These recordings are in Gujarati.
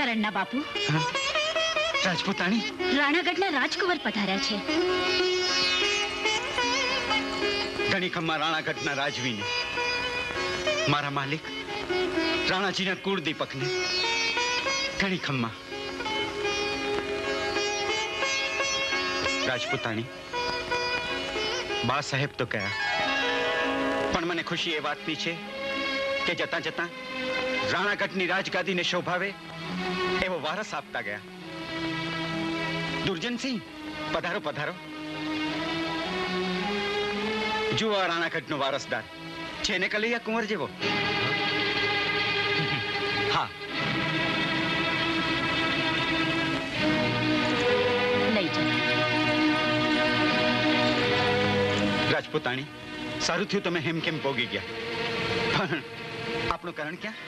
કરણના બાપુ, રાજપૂતાણી, રાણાગઢના રાજકુંવર પધાર્યા છે. ગણીખમ્મા રાણાગઢના રાજવીને, મારા માલિક રાણાજીના કુળદીપકને ગણીખમ્મા. રાજપૂતાણી, બા સાહેબ તો કયા, પણ મને ખુશી એ વાતની છે કે જતા જતા રાણાગઢની રાજગાદીને શોભાવે એવો વારસ આપતા ગયા. દુર્જનસિંહ, પધારો પધારો. જુઓ આ રાણાગઢનો વારસદાર છે ને કલૈયા કુંવર જેવો. હા, લઈ જાઓ. રાજપૂતાણી, સારું થયું તમે હેમ કેમ પોગી ગયા. પણ આપણું કારણ ક્યાં?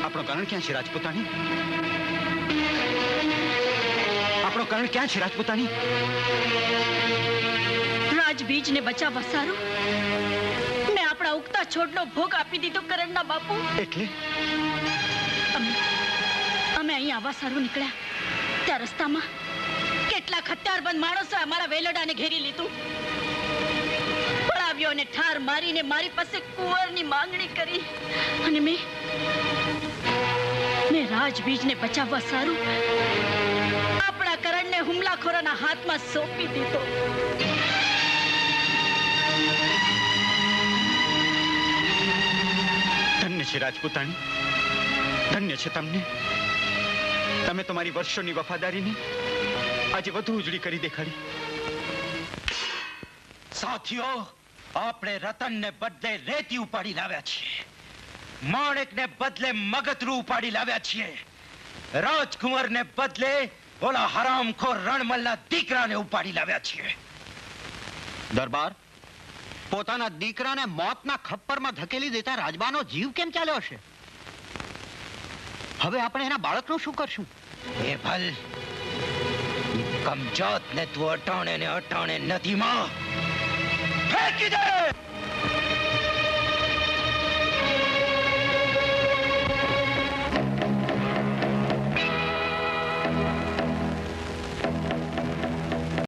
આપણું કારણ ક્યાં છે રાજપૂતાણી? આપણું કારણ ક્યાં છે રાજપૂતાણી? રાજબીજને બચાવવા સારું મેં આપણા ઉગતા છોડનો ભોગ આપી દીધો કરણના બાપુ. એટલે અમે અહીં આવવા સારું નીકળ્યા ત્યાં રસ્તામાં કેટલાક હથિયારબંધ માણસોએ અમારા વેલડાને ઘેરી લીધું, પડાવ્યો અને ઠાર મારીને મારી પાસે કુંવરની માંગણી કરી અને મેં રાજબીજને બચાવવા સારું આપણા કરણને હુમલાખોરોના હાથમાં સોંપી દીધો. ધન્ય છે રાજપૂતાણી, ધન્ય છે તમને. તમે તમારી વર્ષોની વફાદારીને આજે વધુ ઉજળી કરી દેખાડી. સાથીઓ, આપણે રતનને બદલે રેતી ઉપાડી લાવ્યા છીએ, માણેકને બદલે મગતરું ઉપાડી લાવ્યા છીએ, રાજકુંવરને બદલે ઓલા હરામખોર રણમલના દીકરાને ઉપાડી લાવ્યા છીએ. દરબાર, પોતાના દીકરાને મોતના ખપ્પરમાં ધકેલી દેતા રાજબાનો જીવ કેમ ચાલ્યો હશે? હવે આપણે એના બાળકનું શું કરશું? એ ભલ કમજાતને તું અટાણે ને અટાણે નદીમાં ફેંકી દે.